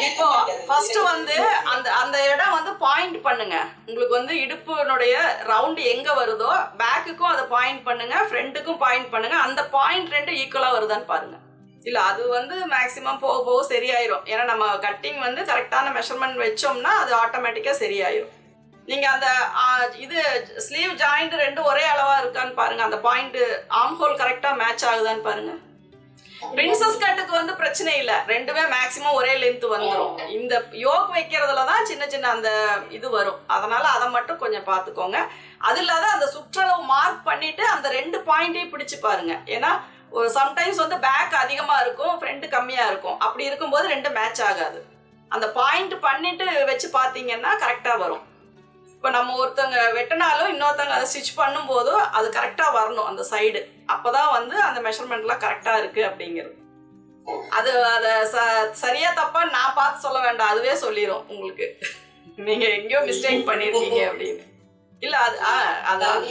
இப்போ ஃபர்ஸ்ட் வந்து அந்த அந்த இடம் வந்து பாயிண்ட் பண்ணுங்க. உங்களுக்கு வந்து இடுப்புனுடைய ரவுண்ட் எங்க வருதோ பேக்குக்கும் அதை பாயிண்ட் பண்ணுங்க, ஃப்ரண்ட்டுக்கும் பாயிண்ட் பண்ணுங்க. அந்த பாயிண்ட் ரெண்டும் ஈக்குவலா வருதான்னு பாருங்க. இல்ல அது வந்து மேக்ஸிமம் போக போக சரியாயிரும். ஏன்னா நம்ம கட்டிங் வந்து கரெக்டான மெஷர்மெண்ட் வச்சோம்னா அது ஆட்டோமேட்டிக்கா சரியாயிரும். நீங்க அந்த இது ஸ்லீவ் ஜாயிண்ட் ரெண்டும் ஒரே அளவா இருக்கான்னு பாருங்க. அந்த பாயிண்ட் ஆர்ம் ஹோல் கரெக்டா மேட்ச் ஆகுதான்னு பாருங்க. பிரின்சஸ் கட்டுக்கு வந்து பிரச்சனை இல்லை, ரெண்டுமே மேக்சிமம் ஒரே லென்த் வந்துடும். இந்த யோக் வைக்கிறதுல தான் சின்ன சின்ன அந்த இது வரும். அதனால அதை மட்டும் கொஞ்சம் பார்த்துக்கோங்க. அது இல்லாத அந்த சுற்றளவு மார்க் பண்ணிட்டு அந்த ரெண்டு பாயிண்ட்டையும் பிடிச்சு பாருங்க. ஏன்னா சம்டைம்ஸ் வந்து பேக் அதிகமா இருக்கும், ஃப்ரண்ட் கம்மியா இருக்கும். அப்படி இருக்கும்போது ரெண்டும் மேட்ச் ஆகாது. அந்த பாயிண்ட் பண்ணிட்டு வச்சு பார்த்தீங்கன்னா கரெக்டா வரும். இப்போ நம்ம ஒருத்தவங்க வெட்டினாலும் இன்னொருத்தவங்க அதை ஸ்டிச் பண்ணும்போதும் அது கரெக்டாக வரணும் அந்த சைடு. அப்போதான் வந்து அந்த மெஷர்மெண்ட்லாம் கரெக்டாக இருக்குது அப்படிங்கிறது. அது அதை சரியாக தப்பா நான் பார்த்து சொல்ல வேண்டாம், அதுவே சொல்லிடும் உங்களுக்கு நீங்கள் எங்கேயோ மிஸ்டேக் பண்ணியிருக்கீங்க அப்படின்னு. இல்லை அது அதான்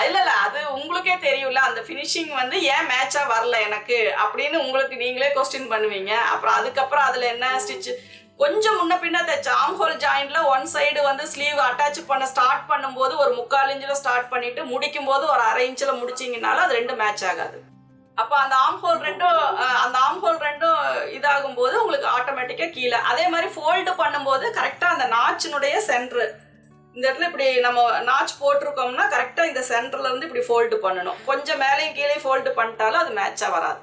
இல்லை அது உங்களுக்கே தெரியும்ல. அந்த ஃபினிஷிங் வந்து ஏன் மேட்சாக வரல எனக்கு அப்படின்னு உங்களுக்கு நீங்களே கொஸ்டின் பண்ணுவீங்க. அப்புறம் அதுக்கப்புறம் அதில் என்ன ஸ்டிச் கொஞ்சம் முன்ன பின்ன தைச்ச ஆர்ம் ஹோல் ஜாயிண்ட்ல ஒன் சைடு வந்து ஸ்லீவ் அட்டாச் பண்ண ஸ்டார்ட் பண்ணும்போது ஒரு 3/4 இன்ச்சில் ஸ்டார்ட் பண்ணிட்டு முடிக்கும் போது ஒரு 1/2 இன்ச்சில் முடிச்சிங்கனாலும் அது ரெண்டும் மேட்ச் ஆகாது. அப்போ அந்த ஆர்ம் ஹோல் ரெண்டும் இதாகும் போது உங்களுக்கு ஆட்டோமேட்டிக்காக கீழே. அதே மாதிரி ஃபோல்டு பண்ணும்போது கரெக்டாக அந்த நாச்சினுடைய சென்ட்ரு இந்த இடத்துல இப்படி நம்ம நாச் போட்டிருக்கோம்னா கரெக்டாக இந்த சென்டர்ல இருந்து இப்படி ஃபோல்டு பண்ணணும். கொஞ்சம் மேலேயும் கீழே ஃபோல்டு பண்ணிட்டாலும் அது மேட்சாக வராது.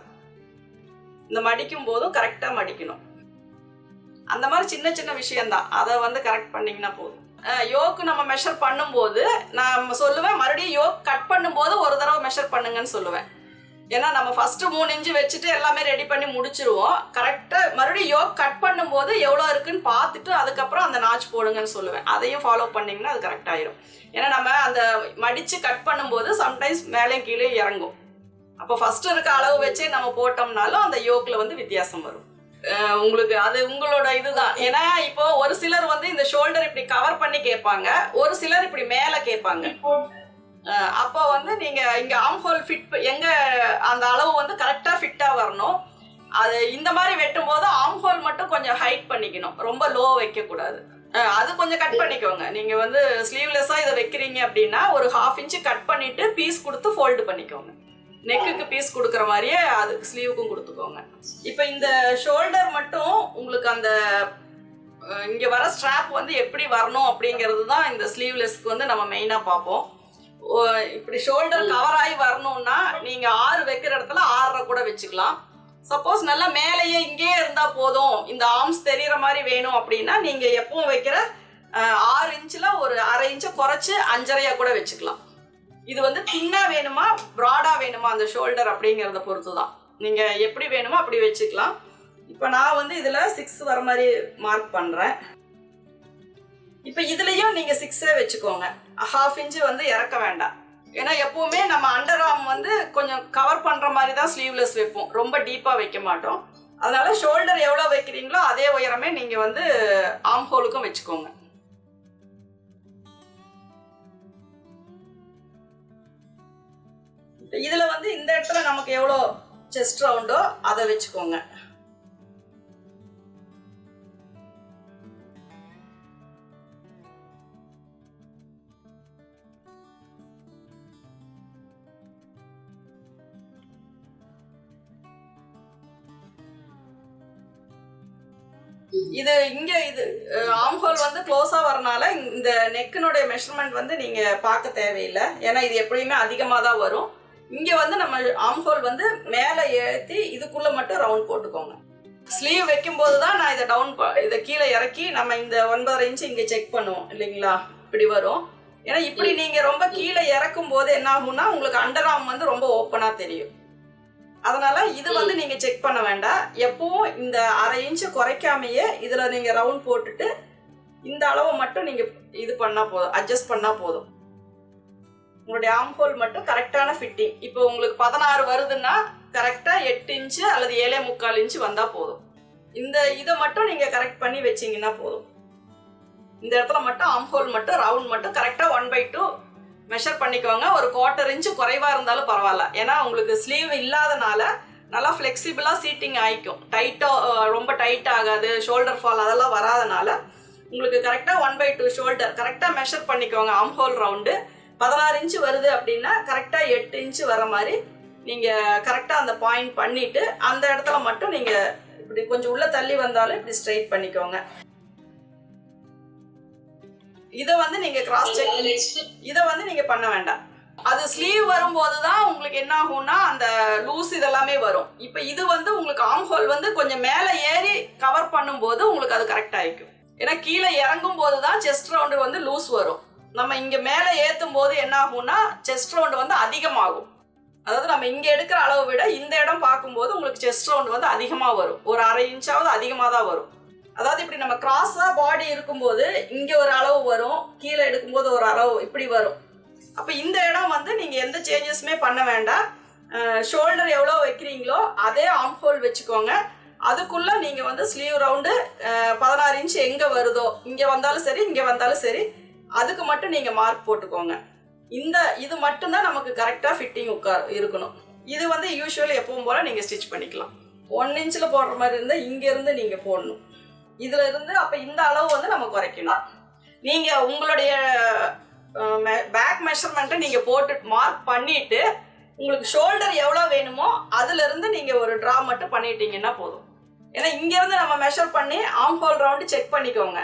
இந்த மடிக்கும் போதும் கரெக்டாக மடிக்கணும். அந்த மாதிரி சின்ன சின்ன விஷயம்தான், அதை வந்து கரெக்ட் பண்ணிங்கன்னா போதும். யோக்கு நம்ம மெஷர் பண்ணும்போது நான் சொல்லுவேன், மறுபடியும் யோக் கட் பண்ணும்போது ஒரு தடவை மெஷர் பண்ணுங்கன்னு சொல்லுவேன். ஏன்னா நம்ம ஃபஸ்ட்டு 3 இன்ச்சு வச்சுட்டு எல்லாமே ரெடி பண்ணி முடிச்சிருவோம். கரெக்டாக மறுபடியும் யோக் கட் பண்ணும்போது எவ்வளோ இருக்குன்னு பார்த்துட்டு அதுக்கப்புறம் அந்த நாச் போடுங்கன்னு சொல்லுவேன். அதையும் ஃபாலோ பண்ணிங்கன்னா அது கரெக்டாகிடும். ஏன்னா நம்ம அந்த மடித்து கட் பண்ணும்போது சம்டைம்ஸ் மேலே கீழே இறங்கும். அப்போ ஃபஸ்ட்டு இருக்க அளவு வச்சே நம்ம போட்டோம்னாலும் அந்த யோக்கில் வந்து வித்தியாசம் வரும். உங்களுக்கு அது உங்களோட இதுதான். ஏன்னா இப்போ ஒரு சிலர் வந்து இந்த ஷோல்டர் இப்படி கவர் பண்ணி கேட்பாங்க, ஒரு சிலர் இப்படி மேலே கேட்பாங்க. அப்போ வந்து நீங்க இங்க ஆர்ம் ஹோல் ஃபிட் எங்க அந்த அளவு வந்து கரெக்டா ஃபிட்டா வரணும். அது இந்த மாதிரி வெட்டும் போது ஆர்ம் ஹோல் மட்டும் கொஞ்சம் ஹைட் பண்ணிக்கணும், ரொம்ப லோ வைக்க கூடாது. அது கொஞ்சம் கட் பண்ணிக்கோங்க. நீங்க வந்து ஸ்லீவ்லெஸ்ஸா இதை வைக்கிறீங்க அப்படின்னா ஒரு 1/2 இன்ச்சு கட் பண்ணிட்டு பீஸ் கொடுத்து ஃபோல்டு பண்ணிக்கோங்க. நெக்குக்கு பீஸ் கொடுக்குற மாதிரியே அதுக்கு ஸ்லீவுக்கும் கொடுத்துக்கோங்க. இப்போ இந்த ஷோல்டர் மட்டும் உங்களுக்கு அந்த இங்கே வர ஸ்ட்ராப் வந்து எப்படி வரணும் அப்படிங்கிறது தான் இந்த ஸ்லீவ்லெஸ்க்கு வந்து நம்ம மெயினாக பார்ப்போம். இப்படி ஷோல்டர் கவர் ஆகி வரணும்னா நீங்கள் 6 வைக்கிற இடத்துல 6.5 கூட வச்சுக்கலாம். சப்போஸ் நல்லா மேலேயே இங்கேயே இருந்தால் போதும், இந்த ஆர்ம்ஸ் தெரிகிற மாதிரி வேணும் அப்படின்னா நீங்கள் எப்பவும் வைக்கிற 6 இன்ச்சில் ஒரு 1/2 இன்ச்சை குறைச்சி 5.5 கூட வச்சுக்கலாம். இது வந்து தின்னா வேணுமா ப்ராடா வேணுமா அந்த ஷோல்டர் அப்படிங்கிறத பொறுத்து தான். நீங்கள் எப்படி வேணுமோ அப்படி வச்சுக்கலாம். இப்போ நான் வந்து இதில் 6 வர மாதிரி மார்க் பண்ணுறேன். இப்போ இதுலேயும் நீங்கள் 6 வச்சுக்கோங்க. 1/2 இன்ச்சு வந்து இறக்க வேண்டாம். ஏன்னா எப்போவுமே நம்ம அண்டர் ஆர்ம் வந்து கொஞ்சம் கவர் பண்ணுற மாதிரி தான் ஸ்லீவ்லெஸ் வைப்போம், ரொம்ப டீப்பாக வைக்க மாட்டோம். அதனால ஷோல்டர் எவ்வளோ வைக்கிறீங்களோ அதே உயரமே நீங்கள் வந்து ஆர்ம் ஹோலுக்கும் வச்சுக்கோங்க. இதில் வந்து இந்த இடத்துல நமக்கு எவ்வளோ செஸ்ட் ரவுண்டோ அதை வச்சுக்கோங்க. இது இங்க இது ஆர்ம் ஹோல் வந்து க்ளோஸா வரனால இந்த நெக்கினுடைய மெஷர்மெண்ட் வந்து நீங்க பார்க்க தேவையில்லை. ஏன்னா இது எப்படியுமே அதிகமாக தான் வரும். இங்க வந்து நம்ம ஆர்ம் ஹோல் வந்து மேலே ஏற்றி இதுக்குள்ள மட்டும் ரவுண்ட் போட்டுக்கோங்க. ஸ்லீவ் வைக்கும் போது தான் நான் இதை கீழே இறக்கி நம்ம இந்த 9.5 இன்ச்சு இங்கே செக் பண்ணுவோம் இல்லைங்களா, இப்படி வரும். ஏன்னா இப்படி நீங்க ரொம்ப கீழே இறக்கும் போது என்ன ஆகும்னா உங்களுக்கு அண்டர் ஆர்ம் வந்து ரொம்ப ஓப்பனா தெரியும். அதனால இது வந்து நீங்க செக் பண்ண வேண்டாம். எப்பவும் இந்த 1/2 இன்ச்சு குறைக்காமையே இதுல நீங்க ரவுண்ட் போட்டுட்டு இந்த அளவை மட்டும் நீங்க இது பண்ணா போதும், அட்ஜஸ்ட் பண்ணா போதும். உங்களுடைய ஆர்ம் ஹோல் மட்டும் கரெக்டான ஃபிட்டிங். இப்போ உங்களுக்கு 16 வருதுன்னா கரெக்டா 8 இன்ச்சு அல்லது 7.25 இன்ச்சு வந்தா போதும். இந்த இதை மட்டும் நீங்க கரெக்ட் பண்ணி வச்சீங்கன்னா போதும். இந்த இடத்துல மட்டும் ஆர்ம் ஹோல் மட்டும் ரவுண்ட் மட்டும் கரெக்டா 1/2 மெஷர் பண்ணிக்கோங்க. ஒரு 1/4 இன்ச்சு குறைவா இருந்தாலும் பரவாயில்ல. ஏன்னா உங்களுக்கு ஸ்லீவ் இல்லாதனால நல்லா ஃப்ளெக்சிபிளாக சீட்டிங் ஆகிக்கும். ரொம்ப டைட் ஆகாது, ஷோல்டர் ஃபால் அதெல்லாம் வராதனால உங்களுக்கு கரெக்டாக 1/2 ஷோல்டர் கரெக்டாக மெஷர் பண்ணிக்கோங்க. ஆம் ஹோல் ரவுண்டு 16 இன்ச்சு வருது அப்படின்னா கரெக்டாக 8 இன்ச்சு வர மாதிரி நீங்கள் கரெக்டாக அந்த பாயிண்ட் பண்ணிவிட்டு அந்த இடத்துல மட்டும் நீங்கள் இப்படி கொஞ்சம் உள்ளே தள்ளி வந்தாலும் இப்படி ஸ்ட்ரைட் பண்ணிக்கோங்க. இதை வந்து நீங்கள் கிராஸ் செக் இதை வந்து நீங்கள் பண்ண வேண்டாம். அது ஸ்லீவ் வரும்போது தான் உங்களுக்கு என்ன ஆகும்னா அந்த லூஸ் இதெல்லாமே வரும். இப்போ இது வந்து உங்களுக்கு ஆம் ஹோல் வந்து கொஞ்சம் மேலே ஏறி கவர் பண்ணும்போது உங்களுக்கு அது கரெக்டாக ஆகிக்கும். ஏன்னா கீழே இறங்கும் போது தான் செஸ்ட் ரவுண்டு வந்து லூஸ் வரும். நம்ம இங்கே மேலே ஏற்றும் போது என்ன ஆகும்னா செஸ்ட் ரவுண்டு வந்து அதிகமாகும். அதாவது நம்ம இங்கே எடுக்கிற அளவை விட இந்த இடம் பார்க்கும்போது உங்களுக்கு செஸ்ட் ரவுண்டு வந்து அதிகமாக வரும். ஒரு 1/2 இன்ச்சாவது அதிகமாக தான் வரும். அதாவது இப்படி நம்ம கிராஸாக பாடி இருக்கும்போது இங்கே ஒரு அளவு வரும், கீழே எடுக்கும்போது ஒரு அளவு இப்படி வரும். அப்போ இந்த இடம் வந்து நீங்கள் எந்த சேஞ்சஸுமே பண்ண வேண்டாம். ஷோல்டர் எவ்வளோ வைக்கிறீங்களோ அதே ஆம் ஹோல் வச்சுக்கோங்க. அதுக்குள்ளே நீங்கள் வந்து ஸ்லீவ் ரவுண்டு 16 இன்ச்சு எங்கே வருதோ, இங்கே வந்தாலும் சரி இங்கே வந்தாலும் சரி, அதுக்கு மட்டும் நீங்கள் மார்க் போட்டுக்கோங்க. இது மட்டும்தான் நமக்கு கரெக்டாக ஃபிட்டிங் இருக்கணும். இது வந்து யூஸ்வலி எப்பவும் போல் நீங்கள் ஸ்டிச் பண்ணிக்கலாம். 1 இன்ச்சில் போடுற மாதிரி இருந்தால் இங்கேருந்து நீங்கள் போடணும். இதில் இருந்து அப்போ இந்த அளவு வந்து நம்ம குறைக்கணும். நீங்கள் உங்களுடைய பேக் மெஷர்மெண்ட்டை நீங்கள் போட்டு மார்க் பண்ணிவிட்டு உங்களுக்கு ஷோல்டர் எவ்வளோ வேணுமோ அதுலேருந்து நீங்கள் ஒரு ட்ரா மட்டும் பண்ணிட்டீங்கன்னா போதும். ஏன்னா இங்கேருந்து நம்ம மெஷர் பண்ணி ஆம் ஹோல் ரவுண்டு செக் பண்ணிக்கோங்க.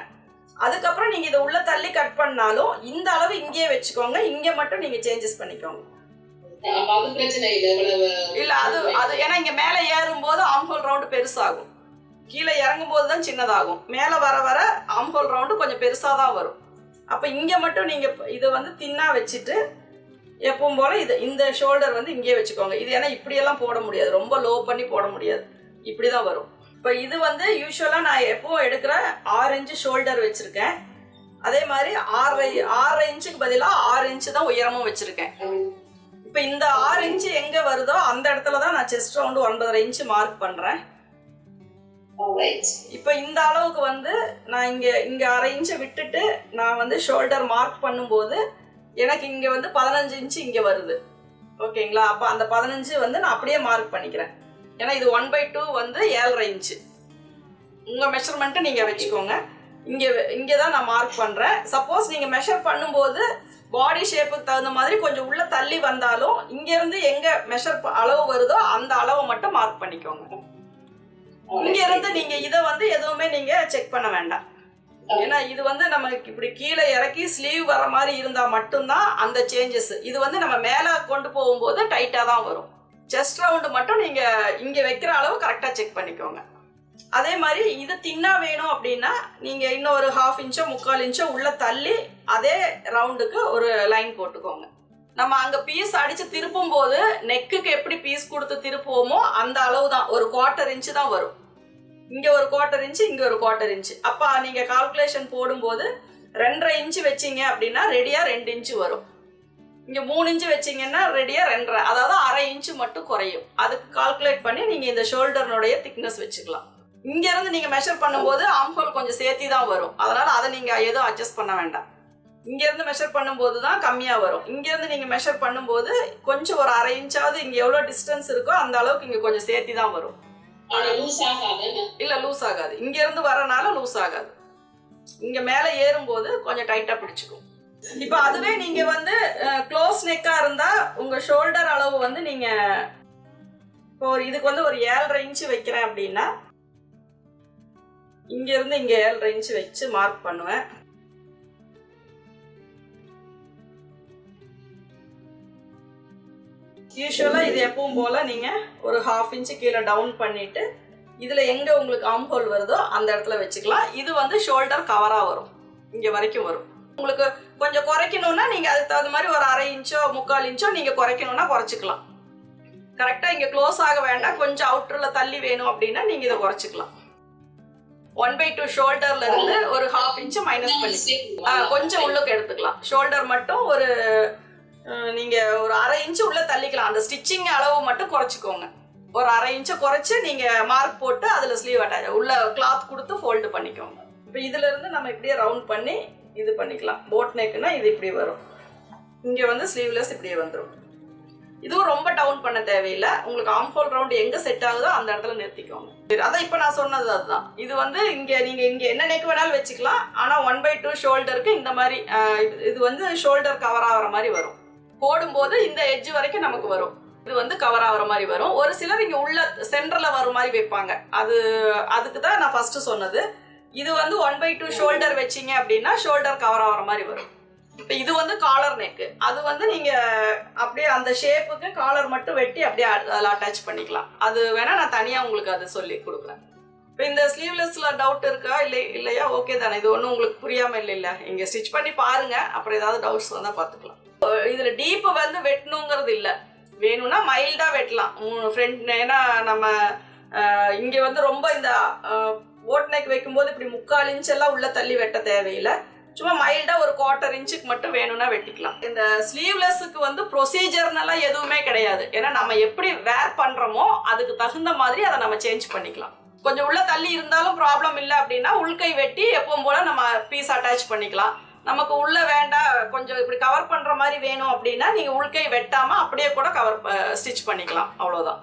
அதுக்கப்புறம் நீங்கள் இதை உள்ளே தள்ளி கட் பண்ணாலும் இந்த அளவு இங்கேயே வச்சுக்கோங்க. இங்கே மட்டும் நீங்கள் சேஞ்சஸ் பண்ணிக்கோங்க. இல்லை அது ஏன்னா இங்கே மேலே ஏறும்போது ஆம் ஹோல் ரவுண்டு பெருசாகும், கீழே இறங்கும் போது தான் சின்னதாகும். மேலே வர வர ஆம் ஹோல் ரவுண்டு கொஞ்சம் பெருசாக தான் வரும். அப்போ இங்கே மட்டும் நீங்கள் இதை வந்து தின்னாக வச்சுட்டு எப்பவும் போல் இந்த ஷோல்டர் வந்து இங்கேயே வச்சுக்கோங்க. இது ஏன்னா இப்படியெல்லாம் போட முடியாது, ரொம்ப லோ பண்ணி போட முடியாது, இப்படி தான் வரும். இப்போ இது வந்து யூஸ்வலாக நான் எப்பவும் எடுக்கிற 6 இன்ச்சு ஷோல்டர் வச்சுருக்கேன். அதே மாதிரி 6.5 இன்ச்சுக்கு பதிலாக 6 இன்ச்சு தான் உயரமும் வச்சுருக்கேன். இப்போ இந்த 6 இன்ச்சு எங்கே வருதோ அந்த இடத்துல தான் நான் செஸ்ட் ரவுண்டு 9.5 இன்ச்சு மார்க் பண்ணுறேன். இப்போ இந்த அளவுக்கு வந்து நான் இங்கே 1/2 இன்ச்சை விட்டுட்டு நான் வந்து ஷோல்டர் மார்க் பண்ணும்போது எனக்கு இங்கே வந்து 15 இன்ச்சு இங்கே வருது. ஓகேங்களா? அப்போ அந்த 15 வந்து நான் அப்படியே மார்க் பண்ணிக்கிறேன். ஏன்னா இது 1/2 வந்து 7.5 இன்ச்சு. உங்கள் மெஷர்மெண்ட்டை நீங்கள் வச்சுக்கோங்க. இங்கே தான் நான் மார்க் பண்ணுறேன். சப்போஸ் நீங்கள் மெஷர் பண்ணும்போது பாடி ஷேப்புக்கு தகுந்த மாதிரி கொஞ்சம் உள்ளே தள்ளி வந்தாலும் இங்கேருந்து எங்கே அளவு வருதோ அந்த அளவை மட்டும் மார்க் பண்ணிக்கோங்க. இங்க இருந்து நீங்க இதை வந்து எதுவுமே நீங்க செக் பண்ண வேண்டாம். ஏன்னா இது வந்து நமக்கு இப்படி கீழே இறக்கி ஸ்லீவ் வர மாதிரி இருந்தா மட்டும்தான் அந்த சேஞ்சஸ். இது வந்து நம்ம மேல கொண்டு போகும்போது டைட்டா தான் வரும். செஸ்ட் ரவுண்டு மட்டும் நீங்க இங்க வைக்கிற அளவு கரெக்டா செக் பண்ணிக்கோங்க. அதே மாதிரி இது தின்னா வேணும் அப்படின்னா நீங்க இன்னும் ஒரு 1/2 இன்ச்சோ 3/4 இன்ச்சோ உள்ள தள்ளி அதே ரவுண்டுக்கு ஒரு லைன் போட்டுக்கோங்க. நம்ம அங்க பீஸ் அடிச்சு திருப்பும் போது நெக்குக்கு எப்படி பீஸ் கொடுத்து திருப்புவோமோ அந்த அளவு தான், ஒரு 1/4 இன்ச்சு தான் வரும். இங்கே ஒரு 1/4 இன்ச்சு, இங்கே ஒரு 1/4 இன்ச்சு. அப்போ நீங்கள் கால்குலேஷன் போடும்போது 2.5 இன்ச்சு வச்சிங்க அப்படின்னா ரெடியாக 2 இன்ச்சு வரும். இங்கே 3 இன்ச்சு வச்சிங்கன்னா ரெடியாக 2.5, அதாவது 1/2 இன்ச்சு மட்டும் குறையும். அதுக்கு கால்குலேட் பண்ணி நீங்கள் இந்த ஷோல்டர்னுடைய திக்னஸ் வச்சுக்கலாம். இங்கேருந்து நீங்கள் மெஷர் பண்ணும்போது ஆம் ஹோல் கொஞ்சம் சேர்த்தி தான் வரும். அதனால் அதை நீங்கள் எதுவும் அட்ஜஸ்ட் பண்ண வேண்டாம். இங்கேருந்து மெஷர் பண்ணும்போது தான் கம்மியாக வரும். இங்கேருந்து நீங்கள் மெஷர் பண்ணும்போது கொஞ்சம் ஒரு 1/2 இன்ச்சாவது இங்கே எவ்வளோ டிஸ்டன்ஸ் இருக்கோ அந்த அளவுக்கு இங்கே கொஞ்சம் சேர்த்தி தான் வரும். இல்ல லூஸ் ஆகாது. இங்க இருந்து வரனால லூஸ் ஆகாது. இங்க மேல ஏறும்போது கொஞ்சம் டைட்டா பிடிச்சுக்கும். இப்ப அதுவே நீங்க வந்து க்ளோஸ் நெக்கா இருந்தா உங்க ஷோல்டர் அளவு வந்து நீங்க இப்போ இதுக்கு வந்து ஒரு 7.5 இன்ச்சு வைக்கிறேன் அப்படின்னா இங்க இருந்து இங்க 7.5 இன்ச்சு வச்சு மார்க் பண்ணுவேன். யூஸ்வலாக இது எப்பவும் போல் நீங்கள் ஒரு 1/2 இன்ச்சு கீழே டவுன் பண்ணிவிட்டு இதில் எங்கே உங்களுக்கு ஆம் ஹோல் வருதோ அந்த இடத்துல வச்சுக்கலாம். இது வந்து ஷோல்டர் கவராக வரும், இங்கே வரைக்கும் வரும். உங்களுக்கு கொஞ்சம் குறைக்கணுன்னா நீங்கள் அதுக்கு தகுந்த மாதிரி ஒரு 1/2 இன்ச்சோ 3/4 இன்ச்சோ நீங்கள் குறைக்கணுன்னா குறைச்சிக்கலாம். கரெக்டாக இங்கே க்ளோஸ் ஆக வேண்டாம், கொஞ்சம் அவுட்டரில் தள்ளி வேணும் அப்படின்னா நீங்கள் இதை குறைச்சிக்கலாம். 1/2 ஷோல்டர்ல இருந்து ஒரு 1/2 இன்ச்சு மைனஸ் பண்ணி கொஞ்சம் உள்ளுக்கு எடுத்துக்கலாம். ஷோல்டர் மட்டும் ஒரு நீங்கள் ஒரு 1/2 இன்ச்சு உள்ளே தள்ளிக்கலாம். அந்த ஸ்டிச்சிங் அளவு மட்டும் குறைச்சிக்கோங்க. ஒரு 1/2 இன்ச்சை குறைச்சி நீங்கள் மார்க் போட்டு அதில் ஸ்லீவ் அட்டாச் உள்ள கிளாத் கொடுத்து ஃபோல்டு பண்ணிக்கோங்க. இப்போ இதிலேருந்து நம்ம இப்படியே ரவுண்ட் பண்ணி இது பண்ணிக்கலாம். போட் நெக்குன்னா இது இப்படி வரும், இங்கே வந்து ஸ்லீவ்லெஸ் இப்படியே வந்துடும். இதுவும் ரொம்ப டவுன் பண்ண தேவையில்லை. உங்களுக்கு ஆர்ம்ஹோல் ரவுண்ட் எங்க செட் ஆகுதோ அந்த இடத்துல நிறுத்திக்கோங்க. அதான் இப்போ நான் சொன்னது அதுதான். இது வந்து நீங்க இங்க என்ன நெக் வேணாலும் வச்சுக்கலாம். ஆனா 1/2 ஷோல்டருக்கு இந்த மாதிரி இது வந்து ஷோல்டர் கவர் ஆகிற மாதிரி வரும். போடும்போது இந்த எட்ஜ் வரைக்கும் நமக்கு வரும். இது வந்து கவர் ஆகிற மாதிரி வரும். ஒரு சிலர் இங்க உள்ள சென்டர்ல வர மாதிரி வைப்பாங்க. அதுக்கு தான் நான் ஃபர்ஸ்ட் சொன்னது. இது வந்து 1/2 ஷோல்டர் வச்சிங்க அப்படின்னா ஷோல்டர் கவர் ஆகிற மாதிரி வரும். இப்போ இது வந்து காலர் நெக்கு. அது வந்து நீங்க அப்படியே அந்த ஷேப்புக்கு காலர் மட்டும் வெட்டி அப்படியே அதில் அட்டாச் பண்ணிக்கலாம். அது வேணா நான் தனியா உங்களுக்கு அது சொல்லி கொடுக்குறேன். இப்போ இந்த ஸ்லீவ்லெஸ்ல டவுட் இருக்கா இல்லையா? ஓகே தானே? இது ஒன்றும் உங்களுக்கு புரியாம இல்ல இங்க ஸ்டிச் பண்ணி பாருங்க. அப்புறம் ஏதாவது டவுட்ஸ் வந்தா பார்த்துக்கலாம். இதுல டீப் வந்து வெட்டணுங்கிறது இல்லை. வேணும்னா மைல்டா வெட்டலாம் ஃப்ரண்ட். ஏன்னா நம்ம இங்க வந்து ரொம்ப இந்த ஓட் நெக் வைக்கும்போது இப்படி 3/4 இன்ச் எல்லாம் உள்ள தள்ளி வெட்ட தேவையில்லை. சும்மா மைல்டா ஒரு 1/4 இன்ச்சுக்கு மட்டும் வேணும்னா வெட்டிக்கலாம். இந்த ஸ்லீவ்லெஸ்ஸுக்கு வந்து ப்ரொசீஜர்னெல்லாம் எதுவுமே கிடையாது. ஏன்னா நம்ம எப்படி வேர் பண்றோமோ அதுக்கு தகுந்த மாதிரி அதை நம்ம சேஞ்ச் பண்ணிக்கலாம். கொஞ்சம் உள்ள தள்ளி இருந்தாலும் ப்ராப்ளம் இல்லை அப்படின்னா உள்கை வெட்டி எப்பவும் போல நம்ம பீஸ் அட்டாச் பண்ணிக்கலாம். நமக்கு உள்ள வேண்டாம், கொஞ்சம் இப்படி கவர் பண்ற மாதிரி வேணும் அப்படின்னா நீங்க உள்கை வெட்டாம அப்படியே கூட ஸ்டிச் பண்ணிக்கலாம். அவ்வளவுதான்.